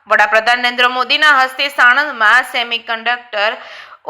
વડાપ્રધાન નરેન્દ્ર મોદીના હસ્તે સાણંદમાં સેમિકન્ડક્ટર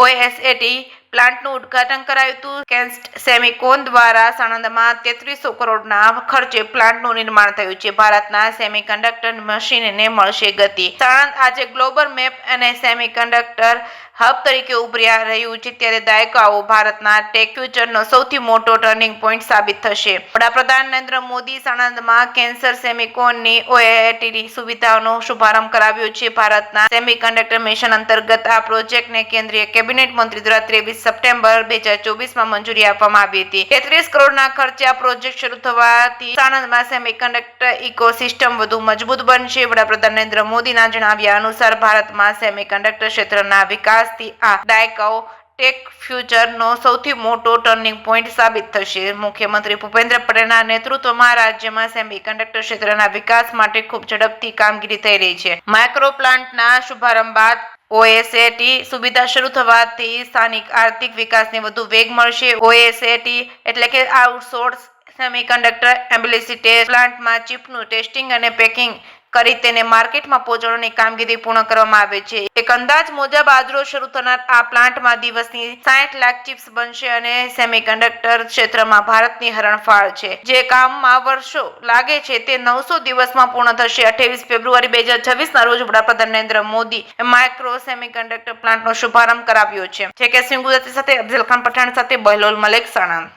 ઓએસએટી પ્લાન્ટનું ઉદ્ઘાટન કરાયું હતું. કેસ્ટ સેમિકોન દ્વારા સાણંદમાં 3300 કરોડના ખર્ચે પ્લાન્ટનું નિર્માણ થયું છે. ભારતના સેમિકન્ડક્ટર મશીનને મળશે ગતિ. સાણંદ આજે ગ્લોબલ મેપ અને સેમિકન્ડક્ટર હબ તરીકે ઉભરી રહ્યું છે, ત્યારે દાયકાઓ ભારતના ટેક ફ્યુચરનો સૌથી મોટો ટર્નિંગ પોઈન્ટ સાબિત થશે. વડાપ્રધાન નરેન્દ્ર મોદી સાણંદમાં કેન્સર સેમિકોનની ઓએસએટી સુવિધાનો શુભારંભ કરાવ્યો છે. ભારતના સેમિકન્ડક્ટર મિશન અંતર્ગત આ પ્રોજેક્ટને કેન્દ્રીય કેબિનેટ મંત્રી દ્વારા 23 સપ્ટેમ્બર 2024માં મંજૂરી આપવામાં આવી હતી. 33 કરોડના ખર્ચે આ પ્રોજેક્ટ શરૂ થવાથી સાણંદમાં સેમિકન્ડક્ટર ઇકોસિસ્ટમ વધુ મજબૂત બનશે. વડાપ્રધાન નરેન્દ્ર મોદીના જણાવ્યા અનુસાર ભારતમાં સેમિકન્ડક્ટર ક્ષેત્રના વિકાસથી આ દાયકાઓ ટેક ફ્યુચરનો સૌથી મોટો ટર્નિંગ પોઈન્ટ સાબિત થશે. મુખ્યમંત્રી ભૂપેન્દ્ર પટેલના નેતૃત્વમાં રાજ્યમાં સેમિકન્ડક્ટર ક્ષેત્રના વિકાસ માટે ખૂબ ઝડપથી કામગીરી થઈ રહી છે. માઇક્રો પ્લાન્ટના શુભારંભ બાદ ઓએસએટી સુવિધા શરૂ થવાથી સ્થાનિક આર્થિક વિકાસને વધુ વેગ મળશે. ઓએસએટી એટલે કે આઉટસોર્સ સેમિકન્ડક્ટર એસેમ્બલી પ્લાન્ટમાં ચિપનું ટેસ્ટિંગ અને પેકિંગ કરી તેને માર્કેટમાં પહોંચાડવાની કામગીરી પૂર્ણ કરવામાં આવે છે. એક અંદાજ મુજબ આજરોજ શરૂ થનાર આ પ્લાન્ટમાં દિવસની 60 લાખ ચિપ્સ બનશે અને સેમિકન્ડક્ટર ક્ષેત્રમાં ભારતની હરણફાળ છે. જે કામમાં વર્ષો લાગે છે તે 900 દિવસમાં પૂર્ણ થશે. 28 ફેબ્રુઆરી 2026ના રોજ વડાપ્રધાન નરેન્દ્ર મોદી માઇક્રો સેમિકન્ડક્ટર પ્લાન્ટનો શુભારંભ કરાવ્યો છે. જે કે ગુજરાતી સાથે અફઝલ ખાન પઠાણ સાથે બહલોલ મલેક, સાણંદ.